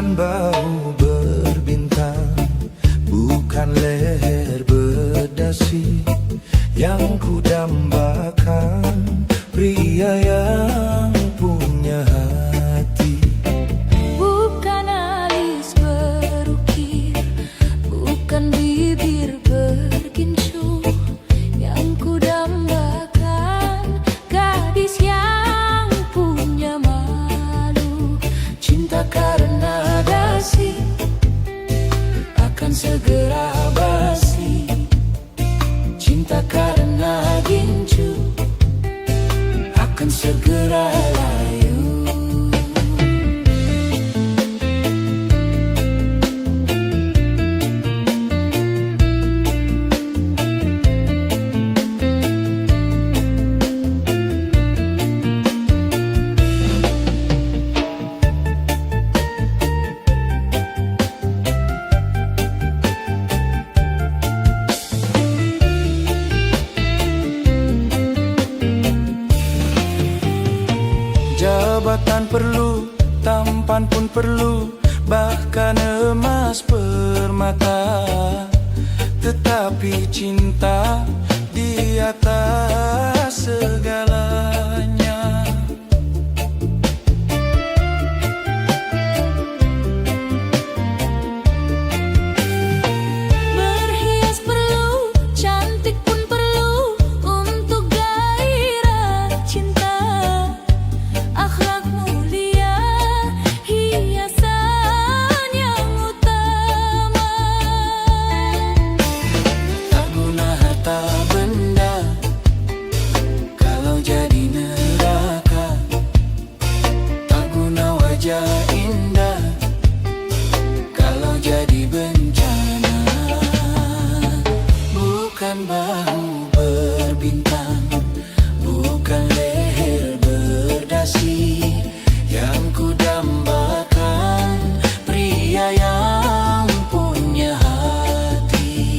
Bukan bahu berbintang, bukan leher berdasi yang ku dambakan, pria yang punya hati. Bukan alis berukir, bukan bibir bergincu yang ku dambakan, gadis yang punya malu. Cinta karena dasi akan segera basi, cinta karena gincu akan segera layu. Jabatan perlu, tampan pun perlu, bahkan emas permata. Tetapi cinta di atas segalanya. Berhias perlu, cantik pun perlu untuk gairah cinta. Akhlak mulia, hiasan yang utama. Tak guna harta benda kalau jadi neraka. Tak guna wajah indah kalau jadi bencana. Bukan bahu berbintang, bukan leher berdasi yang ku dambakan, pria yang punya hati.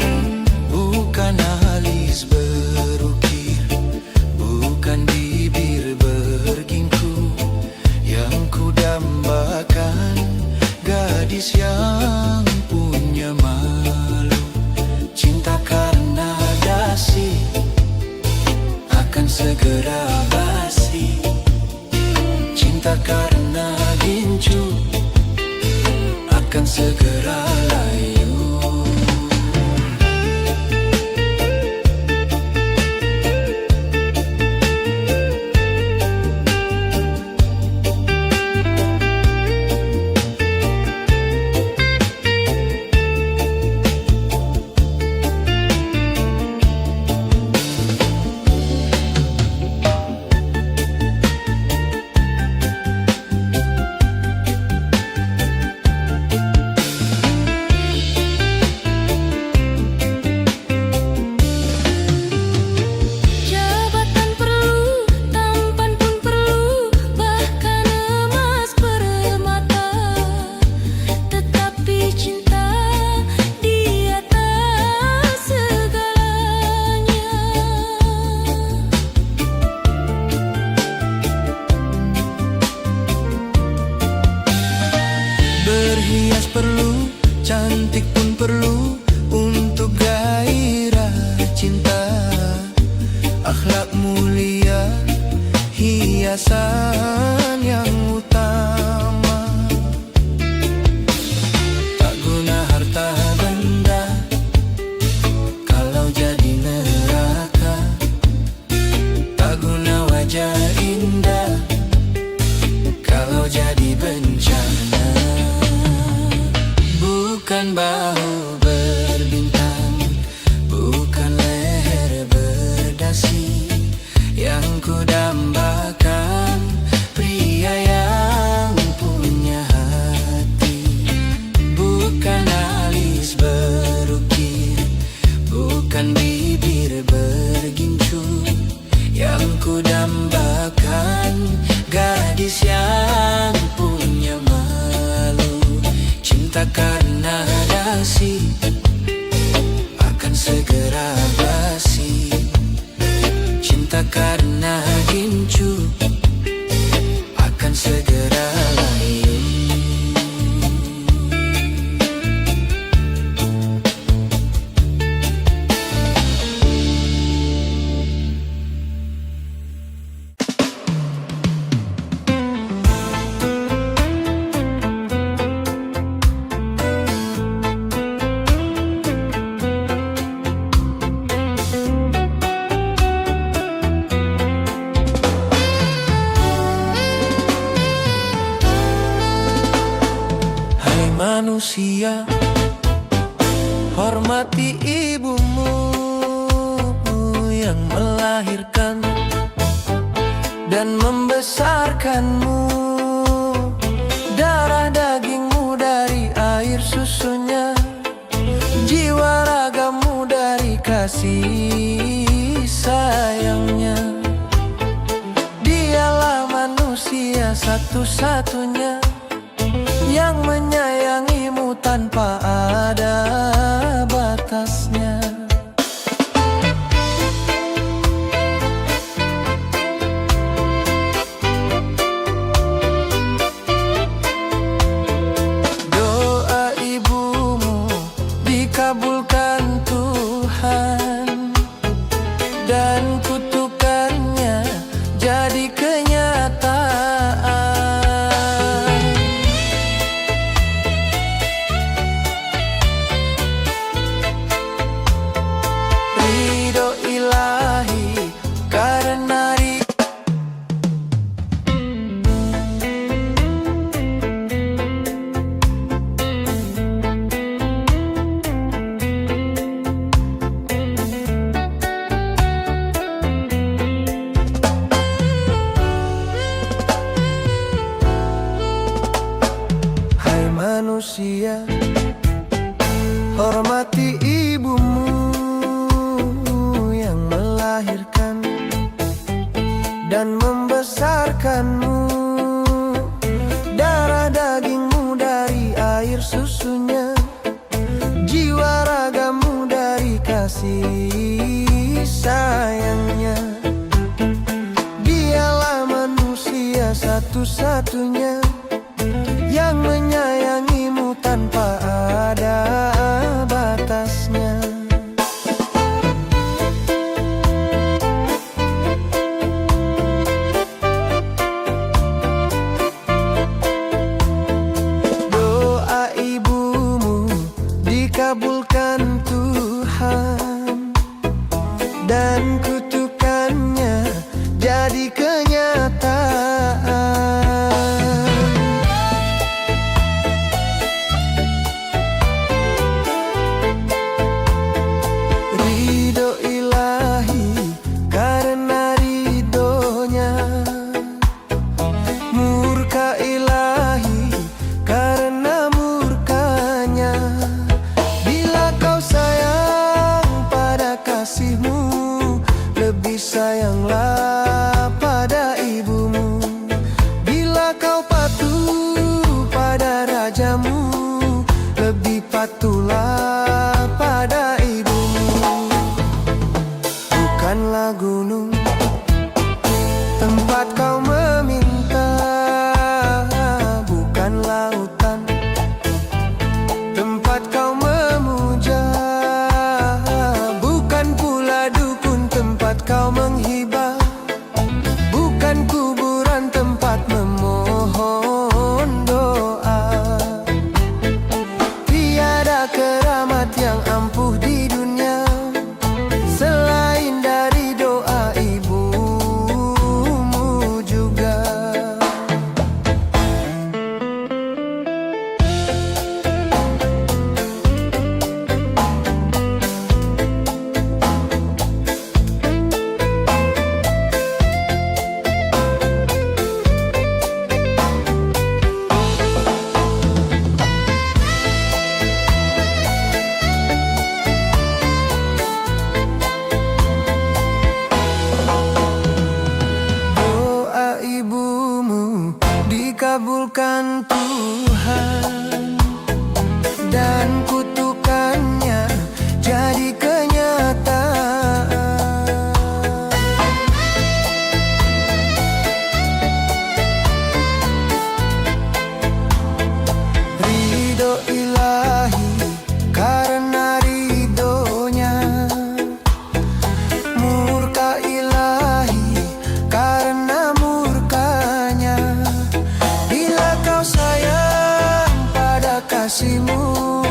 Bukan alis berukir, bukan bibir bergingku yang ku dambakan, gadis yang punya malu. Cinta karena dasi akan segera basi, cinta karena gincu akan segera layu. Jabatan perlu, tampan pun perlu, bahkan emas permata. Tetapi cinta di atas segalanya. Berhias perlu, cantik pun perlu untuk gairah cinta. Akhlak mulia, hiasan yang utama. Tak guna harta benda kalau jadi neraka. Tak guna wajah indah kalau jadi bencana. Bukan bahu berbintang, bukan leher berdasi yang ku dambakan, pria yang punya hati. Bukan alis berukir, bukan bibir bergincu yang ku dambakan, gadis yang punya malu. Cinta karena dasi akan segera basi, cinta karena gincu akan segera layu. manusia, hormati ibumu yang melahirkan dan membesarkanmu. Darah dagingmu dari air susunya, jiwa ragamu dari kasih sayangnya. Dialah manusia satu-satunya yang menyayangimu tanpa ada batasnya. Doa ibumu dikabulkan Tuhan, dan kutukannya jadi kenyataan. Ridho ilahi karena manusia, hormati ibumu yang melahirkan dan membesarkanmu. Darah dagingmu dari air susunya, jiwa ragamu dari kasih sayangnya. Dialah manusia satu-satunya yang menyayangimu tanpa ada batasnya. Doa ibumu dikabulkan Tuhan, dan kutukannya jadi kenyataan. Sayanglah pada ibumu, bila kau patuh pada rajamu, lebih patuhlah pada ibumu. Bukanlah gunung tempat kau meminta, bukan lautan tempat kau memuja, bukan pula dukun tempat kau menghibah, bukan kuburan tempat memohon doa. Tiada keramat yang ampuh di dunia selain dari doa ibumu juga. Dikabulkan Tuhan, dan kutukannya jadi kenyataan. Ridho ilahi karena ridhonya, murka ilahi karena murkanya. Bila kau sayang pada kasihmu,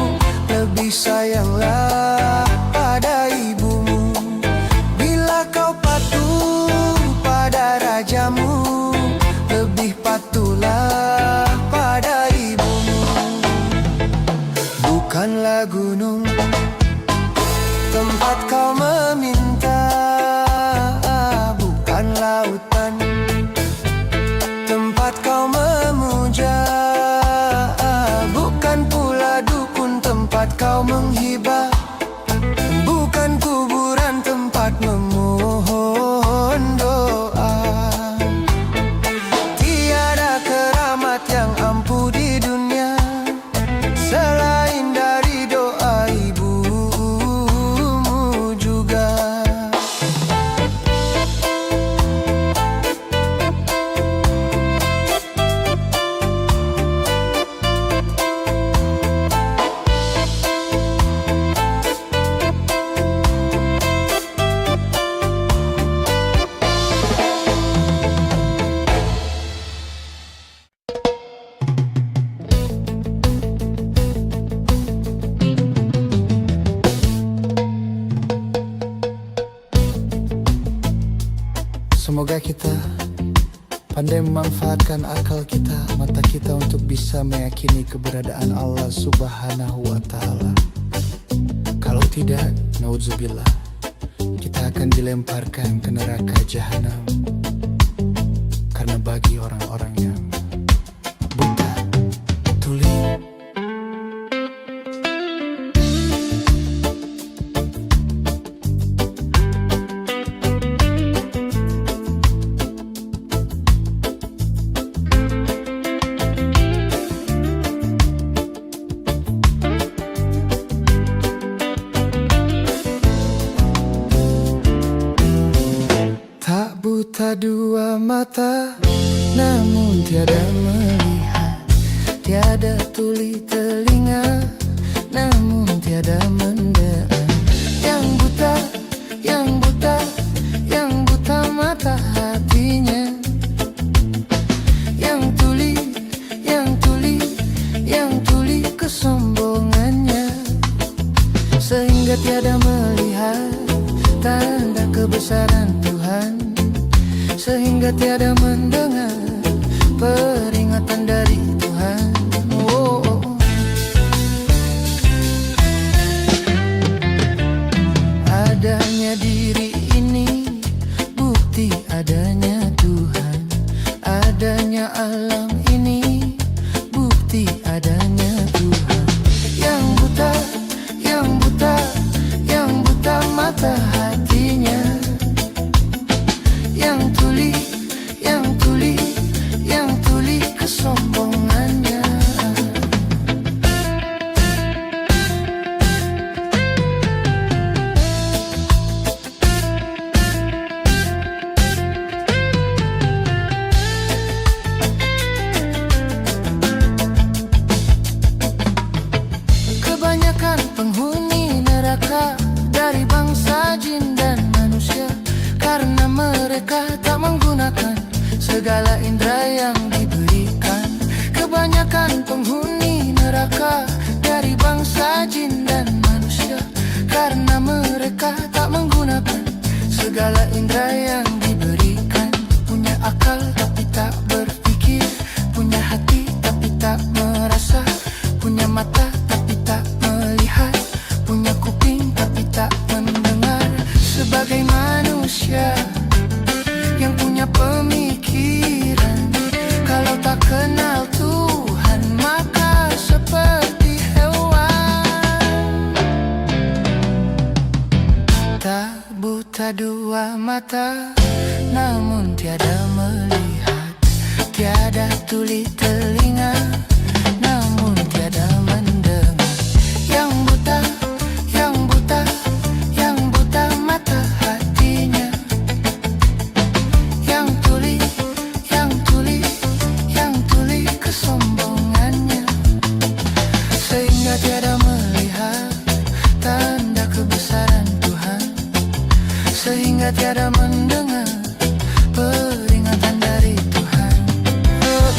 Pandai memanfaatkan akal kita, mata kita untuk bisa meyakini keberadaan Allah Subhanahu wa Ta'ala. Kalau tidak, naudzubillah, kita akan dilemparkan ke neraka jahanam. Karena bagi orang-orang yang buta, tuli, tak buta dua mata, namun tiada melihat. Tiada tuli telinga, namun tiada mendengar. Yang buta, yang buta, yang buta mata hatinya. Yang tuli, yang tuli, yang tuli kesombongannya. Sehingga tiada melihat tanda kebesaran Tuhan, sehingga tiada mendengar peringatan dari Tuhan. Oh, oh. Adanya diri ini bukti adanya Tuhan. Adanya alam ini bukti adanya Tuhan. Yang buta, yang buta, yang buta mata hatinya. Yang tuli, yang tuli, yang tuli kesombongannya. Kebanyakan penghuni neraka dari bangsa jin dan manusia, karena mereka tak menggunakan segala indera yang diberikan. Kebanyakan penghuni neraka dari bangsa jin dan manusia, karena mereka tak menggunakan segala indera yang diberikan. Punya akal tapi tak berpikir, punya hati tapi tak merasa, punya mata tapi tak melihat, punya kuping tapi tak mendengar. Sebagai manusia yang punya pemikiran, kalau tak kenal Tuhan maka seperti hewan. Tak buta dua mata, namun tiada melihat. Tiada tuli telinga, namun tiada mendengar. Yang buta, yang buta, yang buta mata hatinya. Yang tuli, yang tuli, yang tuli kesombongannya. Sehingga tiada melihat tanda kebesaran Tuhan, sehingga tiada mendengar peringatan dari Tuhan. Oh,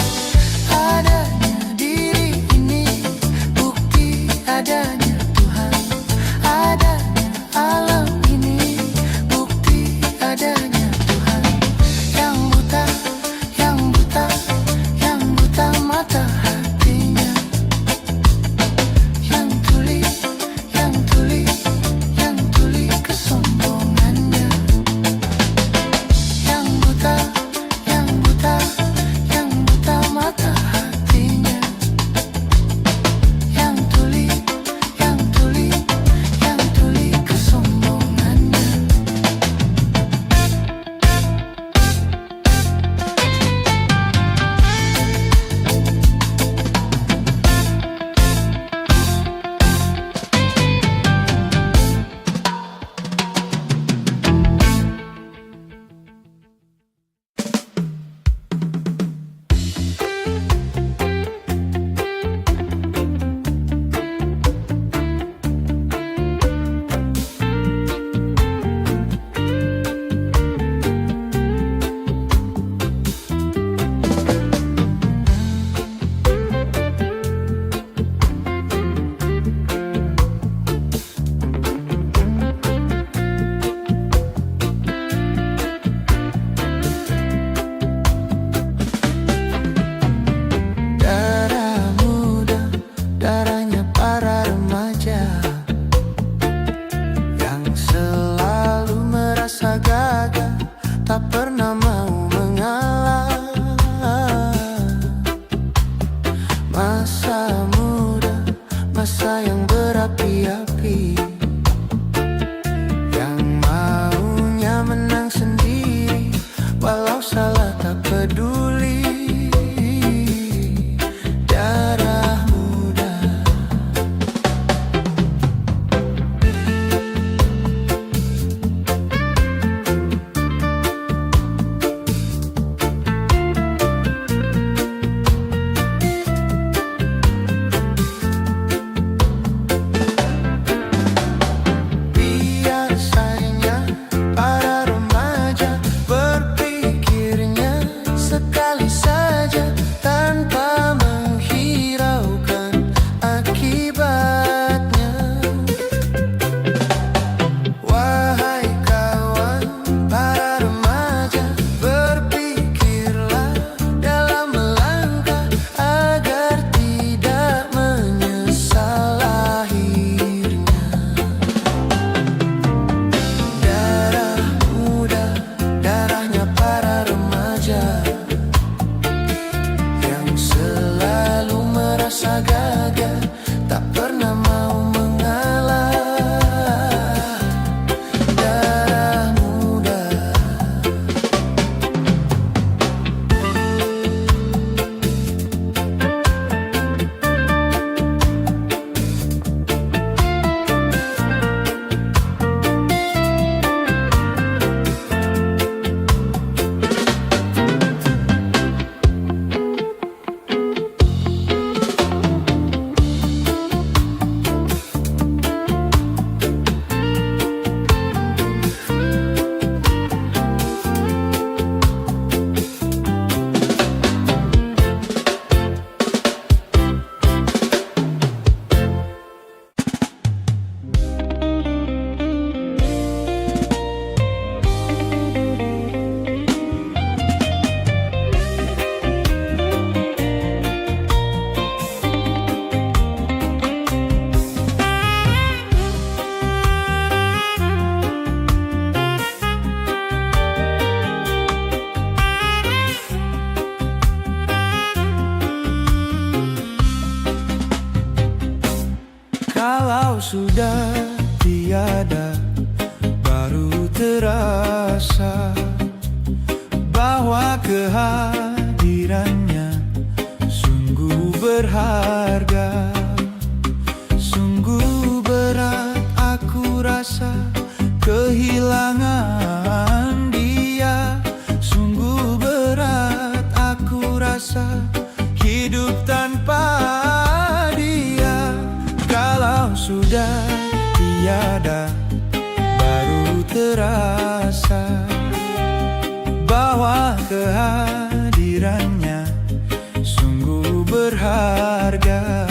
sekali saja tanpa menghiraukan akibatnya. Wahai kawan, para remaja, berpikirlah dalam melangkah agar tidak menyesal akhirnya. Darah muda, darahnya para remaja yang selalu merasa gagah, tak pernah mau mengalah. Darah muda. Kalau sudah tiada, baru terasa bahwa kehadirannya sungguh berharga. Sungguh berat aku rasa kehilangan dia. Sungguh berat aku rasa hidup tanpa dia. Kalau sudah tiada, baru terasa bahwa kehadirannya sungguh berharga.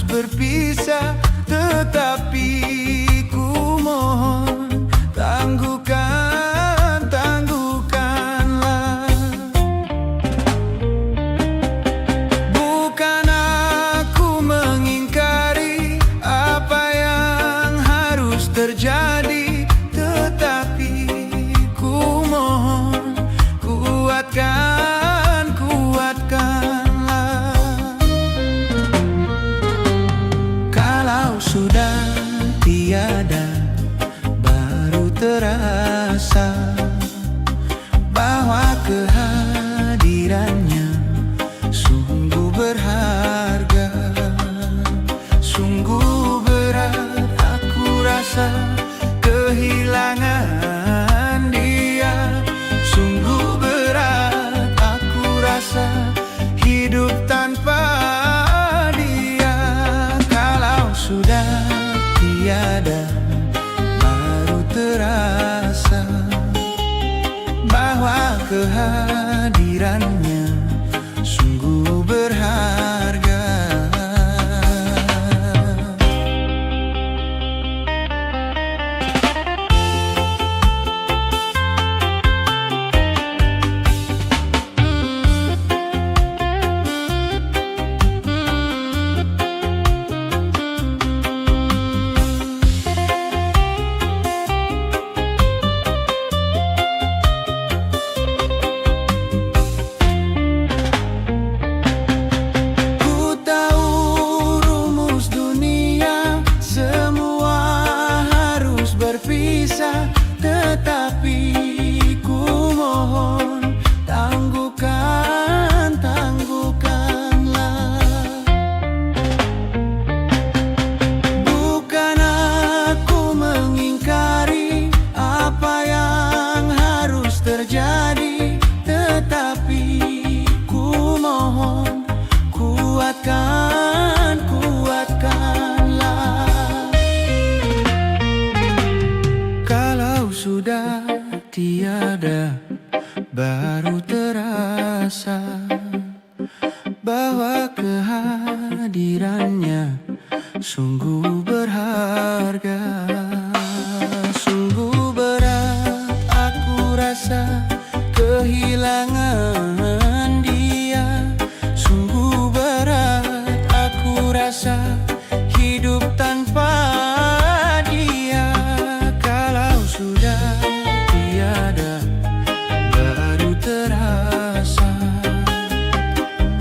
Berpisah, tetapi ku mohon tangguhkanlah. Bukan aku mengingkari apa yang harus terjadi, tetapi ku mohon kuatkanlah. Kalau sudah tiada, baru terasa bahwa kehadirannya sungguh berharga. Sungguh berat aku rasa kehilangan dia. Sungguh berat aku rasa hidup tanpa dia. Kalau sudah tiada, baru terasa sudah tiada, baru terasa bahwa kehadirannya sungguh berharga. Sungguh berat aku rasa kehilangan dia. Sungguh berat aku rasa hidup tanpa dia. Kalau sudah tiada, baru terasa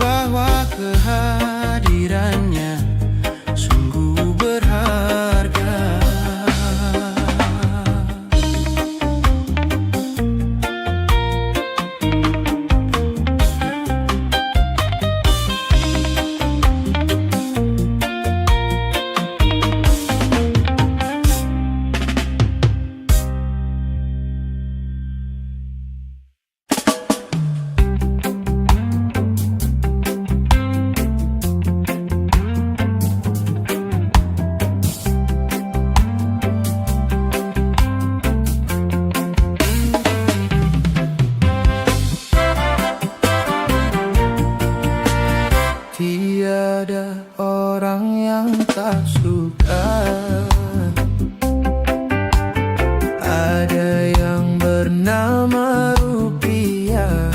bahwa kehadirannya sungguh berharga. Tiada orang yang tak suka, ada yang bernama rupiah.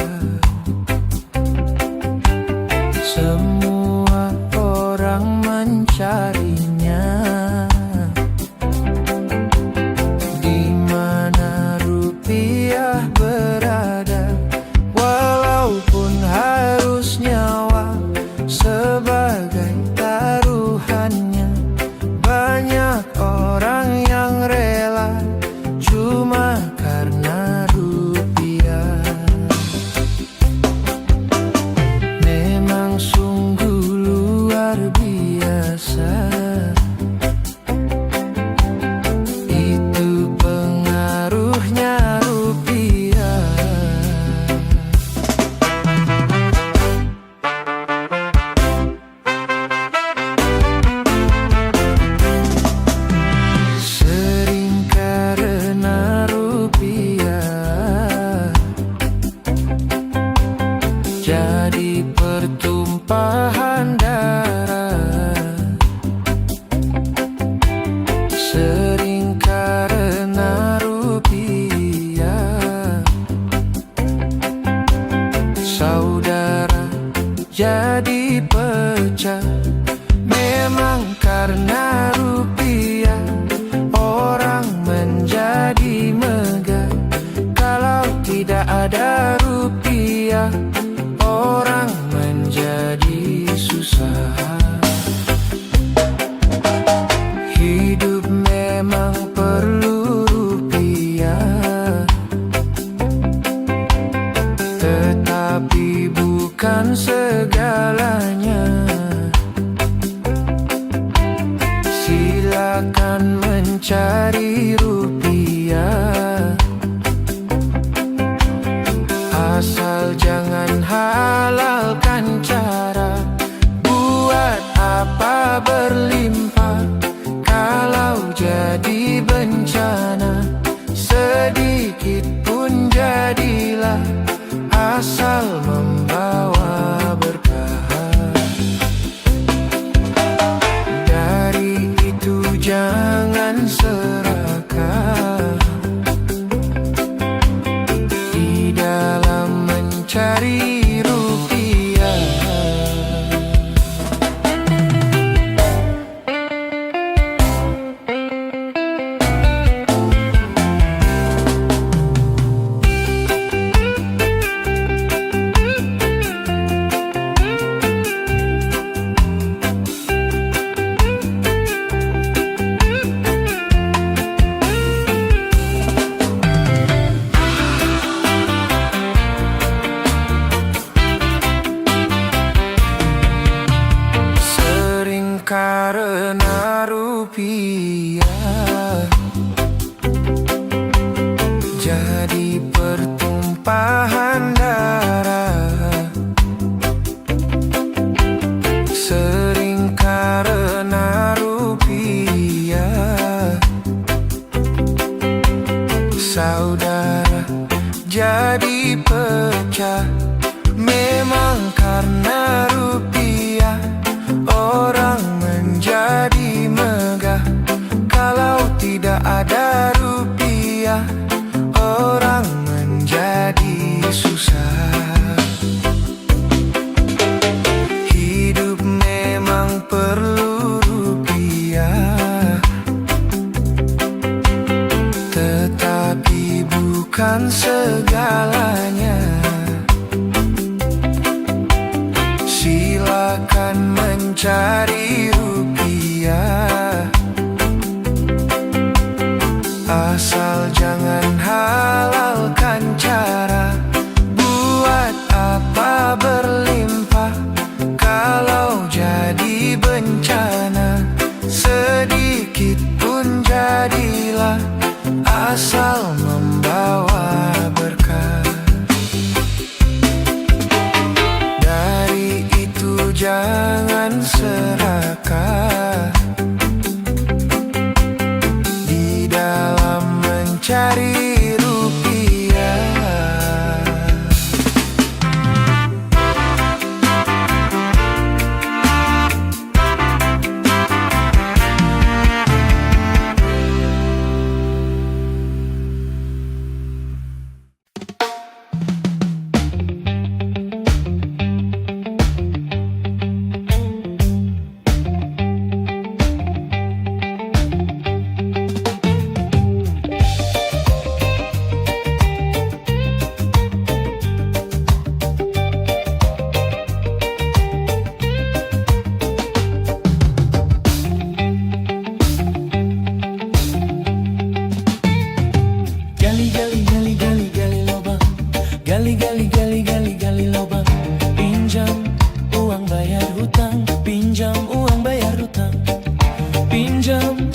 Semua orang mencarinya, di mana rupiah berada. Walaupun harus nyawa sebagai taruhannya, banyak orang yang rela cuma karena rupiah. Memang sungguh luar biasa, itu pengaruhnya rupiah. Sering karena rupiah jadi pertumpahan darah. Sering karena rupiah saudara jadi pecah. Memang karena rupiah orang menjadi megah. Kalau tidak ada rupiah, orang menjadi susah. Hidup memang perlu rupiah, tetapi bukan segalanya. Silakan mencari rupiah, asal jangan halalkan cara. Buat apa berlimpah kalau jadi bencana? Sedikit pun jadilah, asal membawa Saudara jadi pecah, memang karena rupiah orang menjadi megah. Kalau tidak ada rupiah, orang menjadi susah. Hidup memang perlu rupiah, tetapi bukan segalanya. Silakan mencari rupiah, asal jangan halalkan cara. Buat apa berlimpah kalau jadi bencana? Sedikit pun jadilah, asal membawa berkah. Dari itu jangan serakah di dalam mencari rupiah. Gali lobang, pinjam uang bayar hutang, pinjam uang bayar hutang, pinjam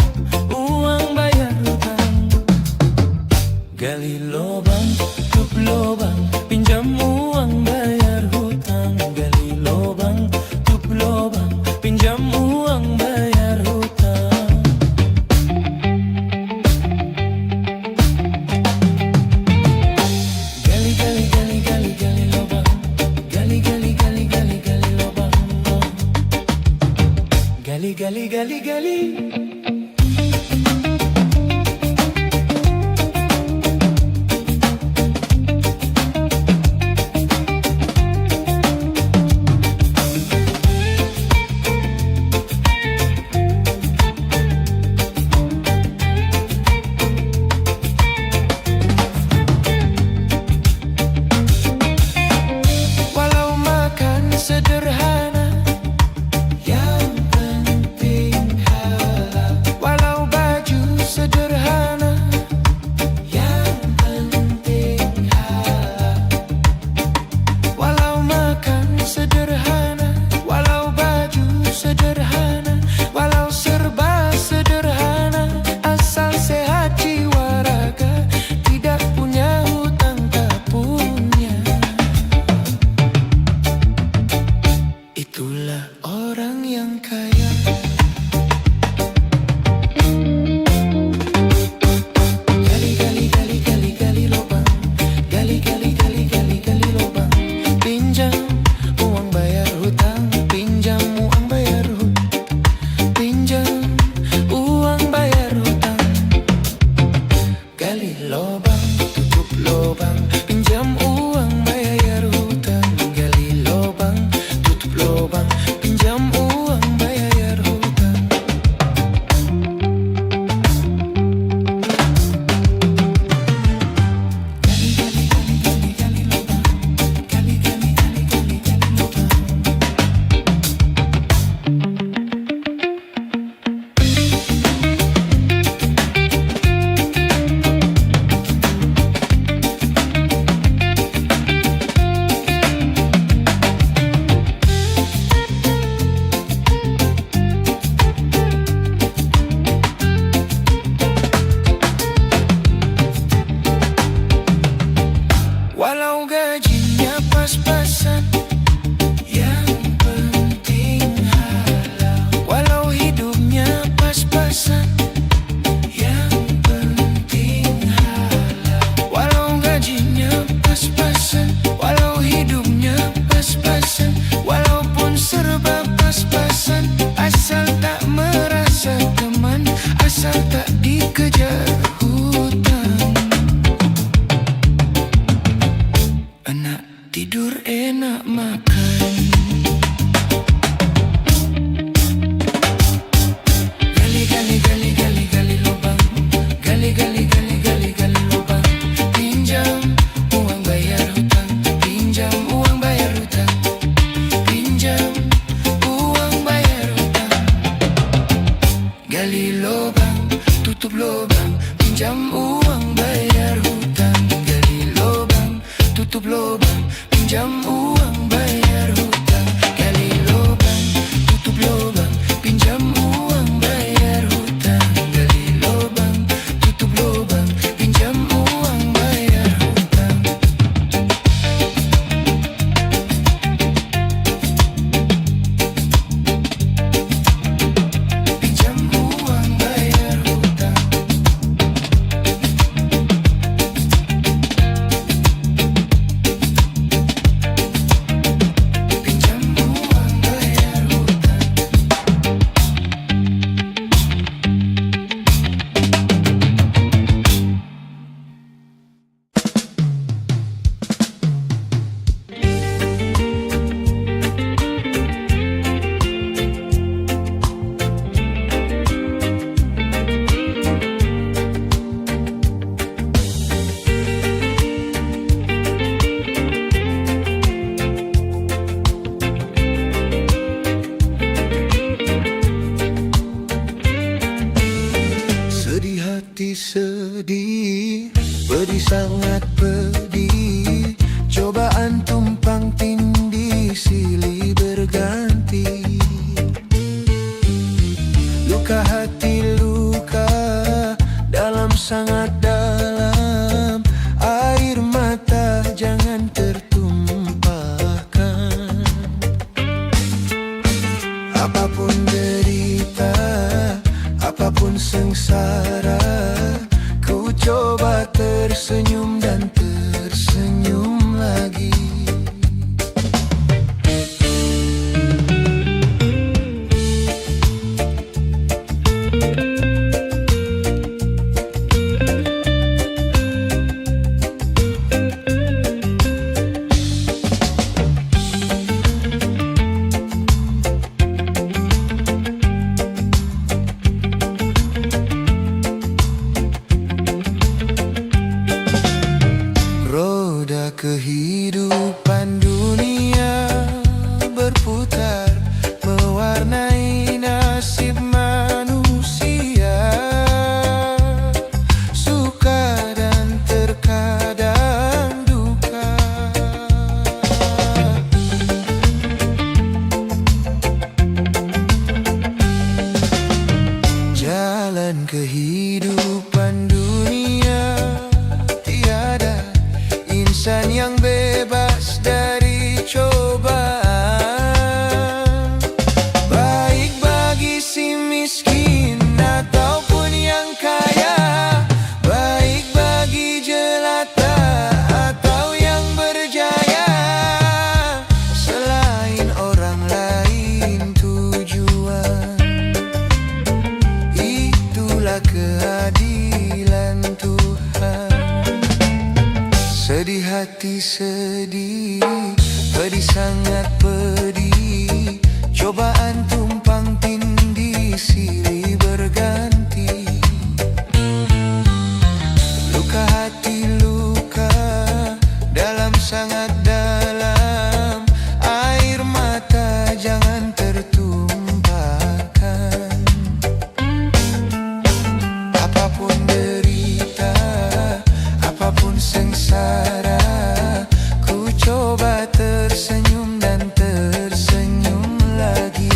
uang bayar hutang. Gali lobang, tutup lobang, pinjam uang bayar hutang. Gali lobang, tutup lobang, pinjam uang bayar hutang. Gali lobang, gali lobang, oh. Gali. Walau makan sederhana, yang penting halal. Walau baju sederhana, yang penting halal. Walau makan sederhana, walau baju sederhana, walau serba sederhana, asal sehat jiwa raga, tidak punya hutang tak punya. Itulah orang yang kaya. Gali lobang, gali lobang, pinjam uang bayar hutang, pinjam uang bayar hutang, pinjam uang bayar hutang. Gali lobang, tutup lobang, pinjam uang bayar hutang. Gali lobang, tutup lobang, pinjam uang bayar hutang. Gali lobang, gali lobang. tutup lubang, pinjam uang bayar hutang. Gali lubang, tutup lubang, pinjam uang bayar hutang. Gali lubang, tutup lubang, pinjam uang bayar hutang. Pinjam uang bayar hutang. Pinjam uang bayar hutang. Sedih hati sedih, pedih sangat pedih. Cobaan tumpang tindih silih berganti. Luka hati luka dalam sangat dalam. Air mata jangan tertumpahkan. Apapun derita, apapun sengsara, ku coba tersenyum dan tersenyum lagi. Roda kehidupan dunia berputar, mewarnai nasib manusia. Suka dan terkadang duka. Jalan kehidupan dunia tiada insan yang bebas dari cobaan. Baik bagi si miskin ataupun yang kaya, baik bagi jelata atau yang berjaya. Selain orang lain tujuan, itulah keadilan Tuhan. Sedih hati sedih, pedih sangat pedih. Cobaan tumpang tindih silih berganti. Luka hati luka dalam sangat dalam. Air mata jangan tertumpahkan. Apapun derita, apapun sengsara, ku coba tersenyum dan tersenyum lagi.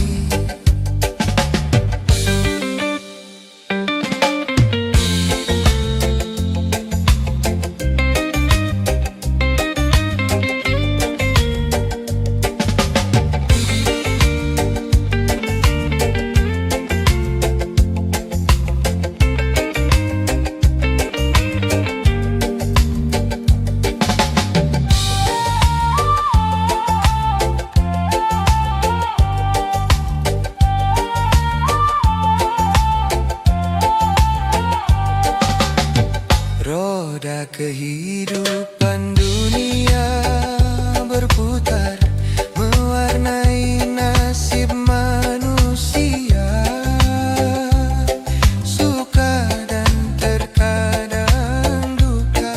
Roda kehidupan dunia berputar, mewarnai nasib manusia. Suka dan terkadang duka.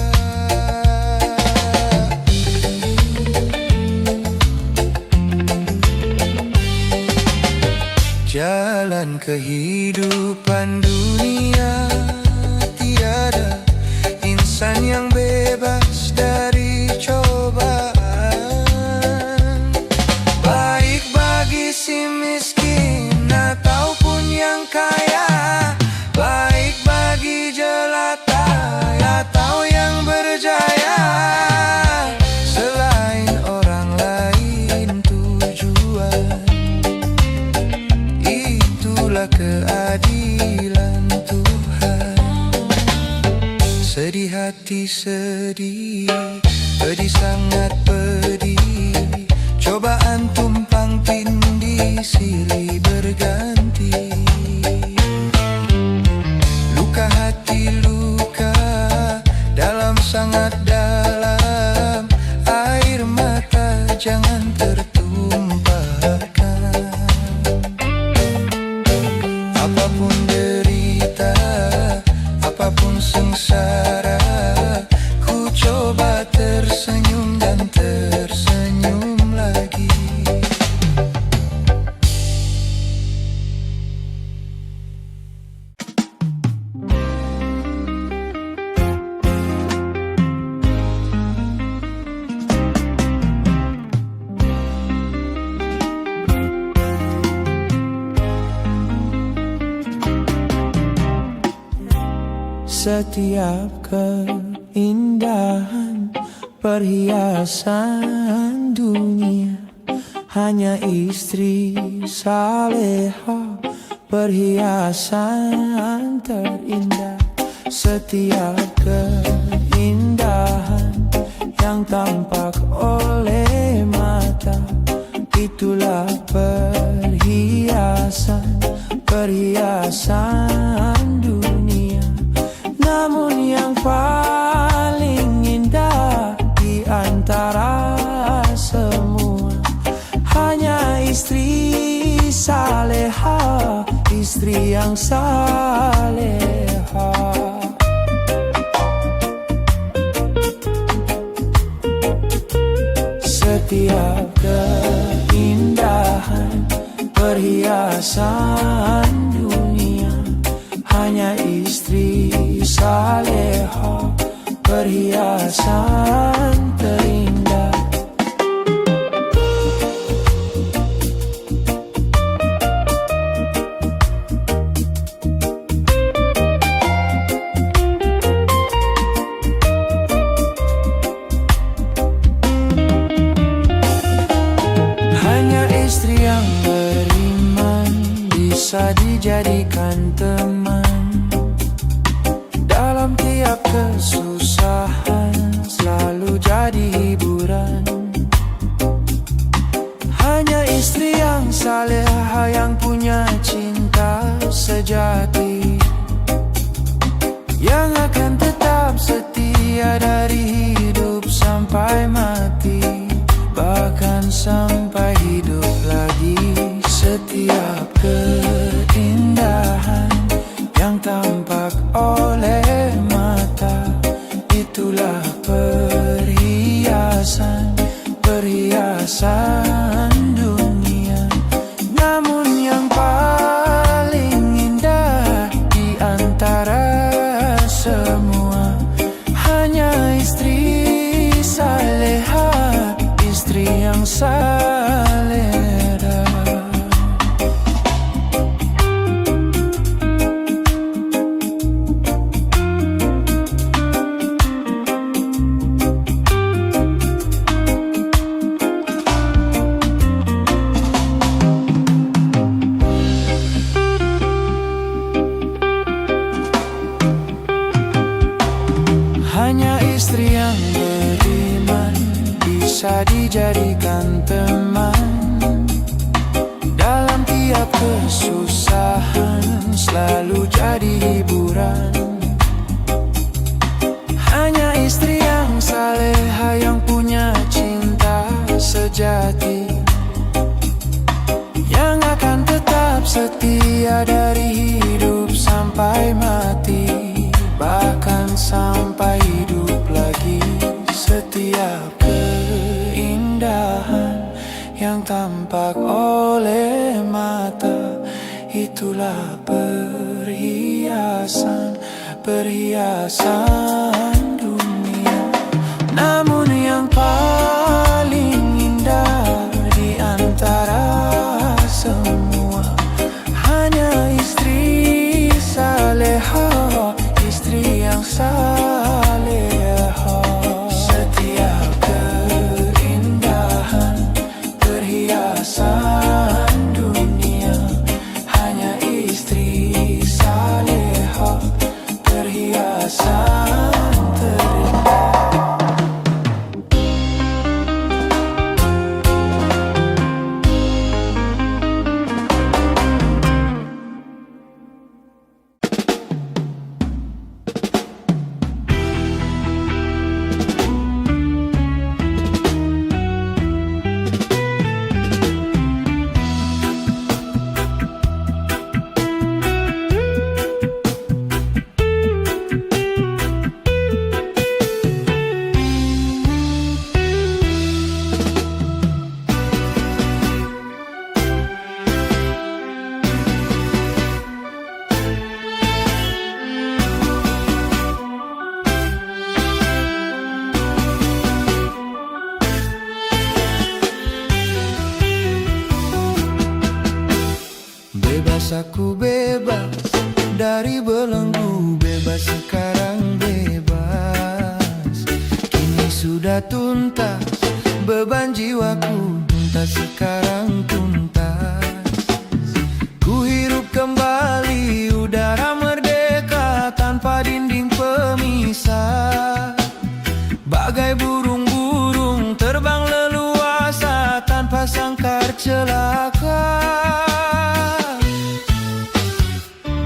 Jalan kehidupan dunia tiada insan yang bebas dari coba. sedih, pedih sangat pedih. Cobaan tumpang tindih silih berganti. Luka hati luka dalam sangat dalam. Air mata jangan tertumpahkan. Apapun derita, apapun sengsara, ku coba tersenyum dan tersenyum lagi. Setiap keindahan perhiasan dunia, hanya istri saleha perhiasan terindah. Setiap keindahan yang tampak oleh mata, itulah perhiasan, perhiasan dunia. Namun yang paling indah di antara semua, hanya istri saleha, istri yang saleha. Setiap keindahan perhiasan dunia, hanya istri saleha perhiasan terindah. Hanya istri yang beriman bisa dijadikan teman. Dalam tiap kesusahan selalu jadi hiburan. Hanya istri yang saleha yang punya cinta sejati, yang akan tetap setia dari hidup sampai mati, bahkan sampai hidup lagi. Setiap keindahan yang tampak oleh mata, itulah perhiasan, perhiasan dunia. Namun yang paling indah di antara semua, hanya istri saleha, istri yang saleha. Hanya istri yang beriman bisa dijadikan teman. Dalam tiap kesusahan selalu jadi hiburan. Hanya istri yang saleha yang punya cinta sejati, yang akan tetap setia dari hidup sampai mati, bahkan sampai hidup lagi. Setiap keindahan yang tampak oleh mata, itulah perhiasan, perhiasan dunia. Namun yang paling indah di antara semua, hanya istri saleha, istri yang saleha. Setiap keindahan perhiasan dunia, hanya istri saleha perhiasan aku bebas dari belenggu, bebas sekarang bebas. Kini sudah tuntas beban jiwaku, tuntas sekarang tuntas. Ku hirup kembali udara merdeka tanpa dinding pemisah. Bagai burung-burung terbang leluasa tanpa sangkar celaka.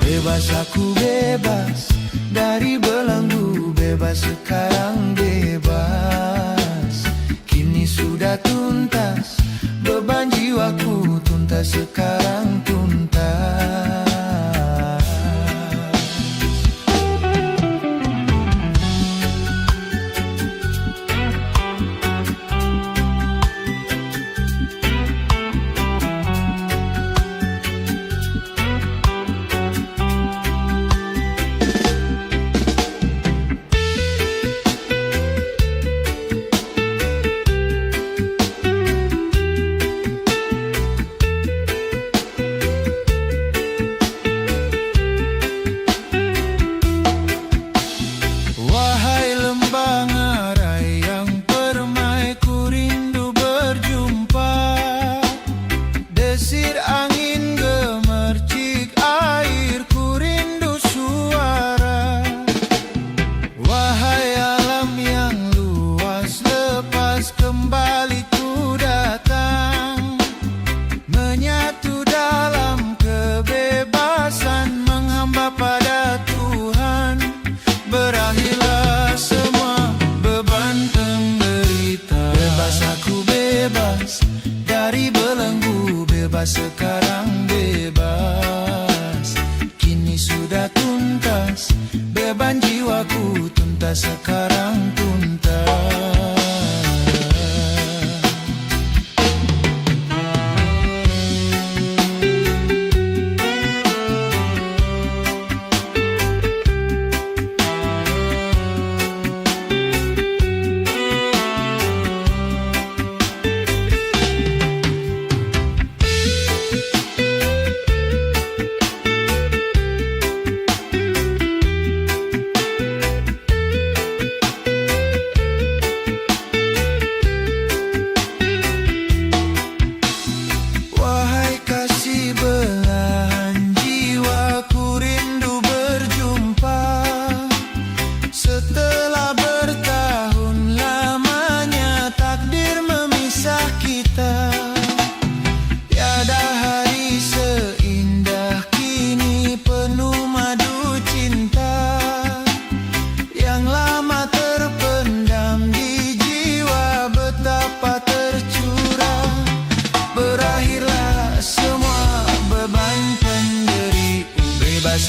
Bebas aku bebas dari belenggu, bebas sekarang bebas. Kini sudah tuntas beban jiwaku, tuntas sekarang tuntas. Sekarang bebas, kini sudah tuntas beban jiwaku, tuntas sekarang tuntas.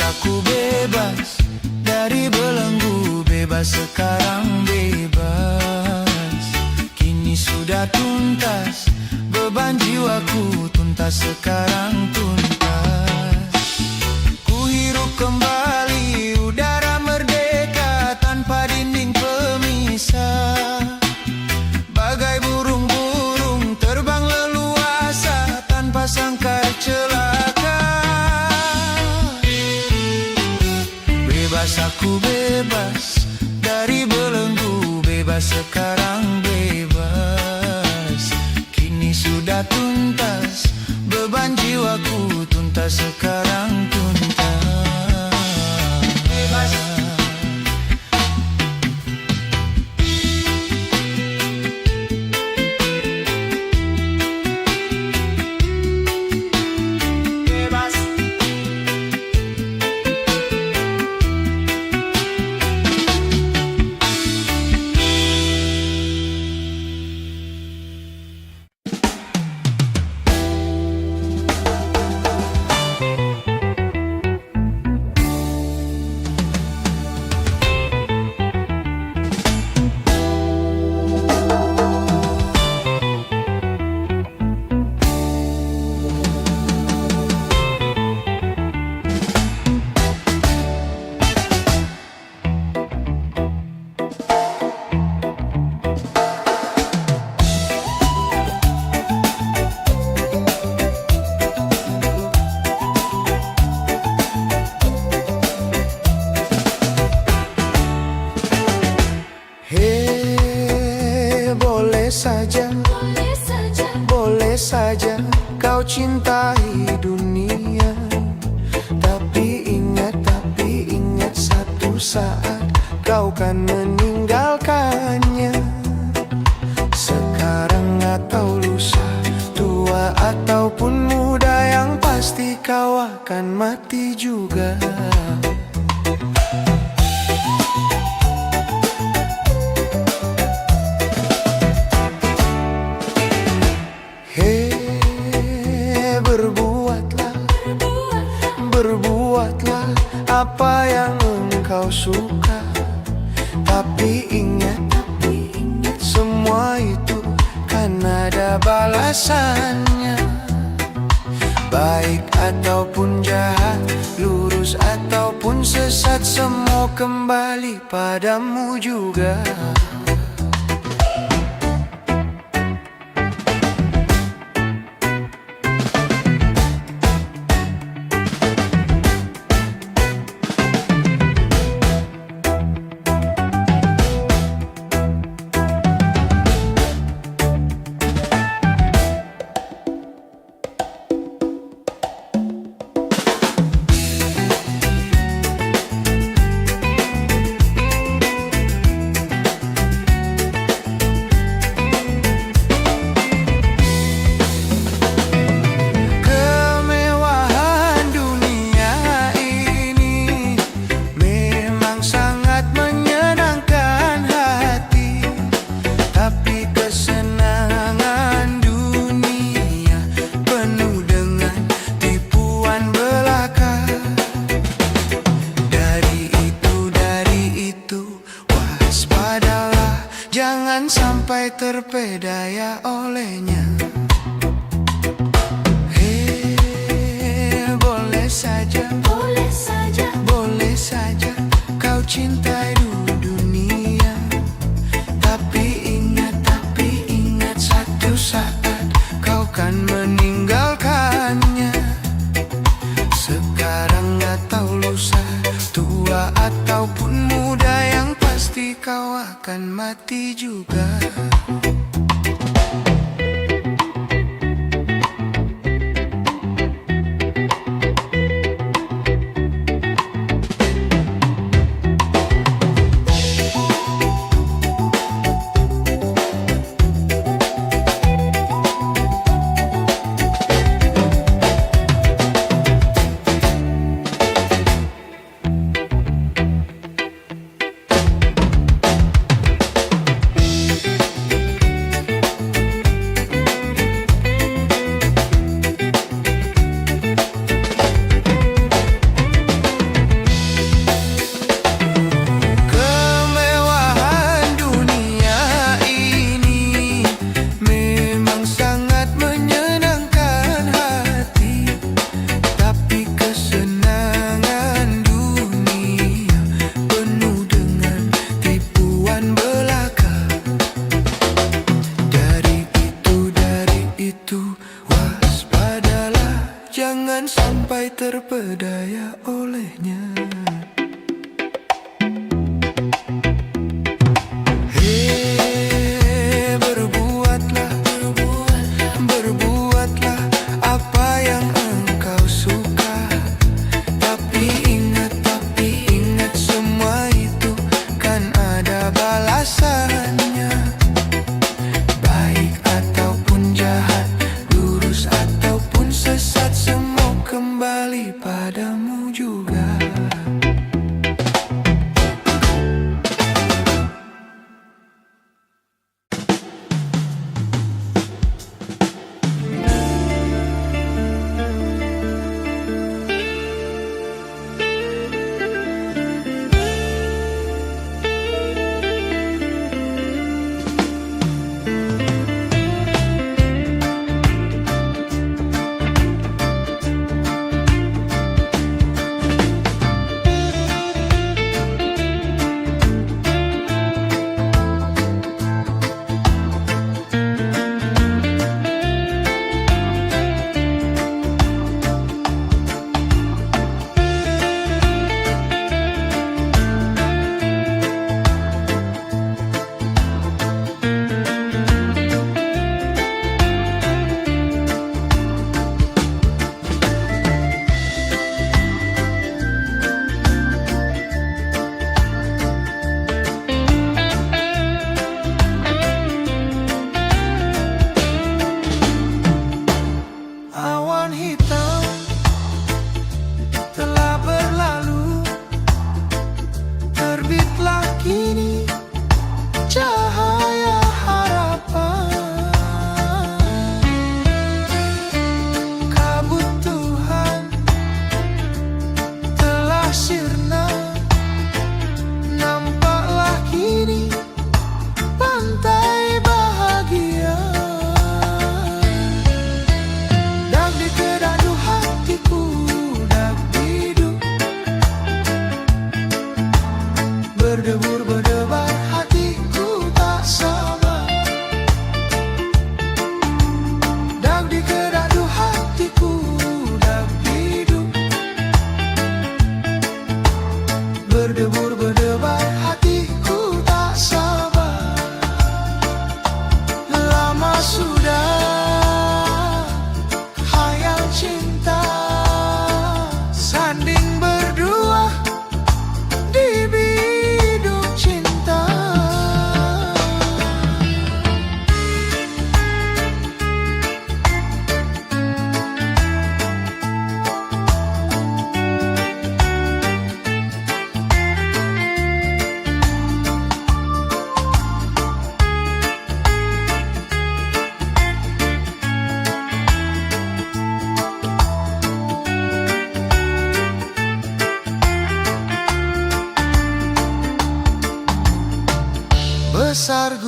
Aku bebas dari belenggu, bebas sekarang bebas. Kini sudah tuntas beban jiwaku, tuntas sekarang tuntas. Ku hirup kembali udara merdeka tanpa dinding pemisah. Bagai burung-burung terbang leluasa tanpa sangkar celaka. Bebas aku bebas dari belenggu, bebas sekarang bebas. Kini sudah tuntas beban jiwaku, tuntas sekarang tuntas. Bebas. boleh saja, boleh saja, boleh saja kau cintai dunia. Tapi ingat satu saat kau kan meninggalkannya. Sekarang atau lusa, tua ataupun muda, yang pasti kau akan mati juga. Hei, berbuatlah apa yang engkau suka. Tapi ingat, semua itu kan ada balasannya. Baik ataupun jahat, lurus ataupun sesat, semua kembali padamu juga. Jangan sampai terpedaya olehnya. Hei, boleh saja, boleh saja, boleh saja kau cintai dunia. Tapi ingat satu saat kau kan meninggalkannya. Sekarang atau lusa, tua ataupun muda, yang pasti kau akan mati juga. Jangan sampai terpedaya olehnya. Hei, berbuatlah apa yang engkau suka. Tapi ingat semua itu kan ada balasannya. Baik ataupun jahat, lurus ataupun sesat, semua kembali padamu juga.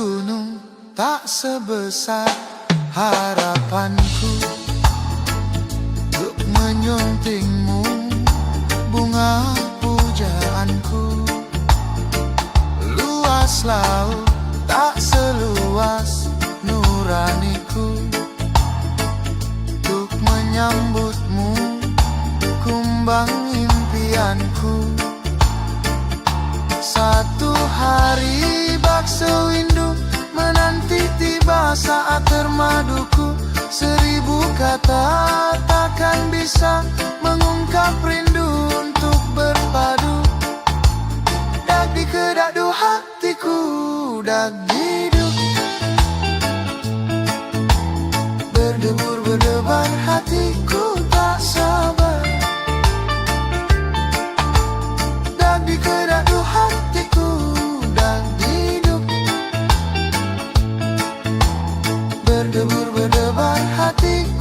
gunung tak sebesar harapanku untuk menyuntingmu bunga pujaanku. Luas laut tak seluas nuraniku untuk menyambutmu kumbang impianku. Satu hari bak sewindu menanti tiba saat termaduku. 1000 kata takkan bisa mengungkap rindu untuk berpadu. Dak di kedadu hatiku, dak hidup berdebur berdebar hatiku tak sabar. Dak di kedadu hatiku, dak hidup berdebur berdebar hatiku.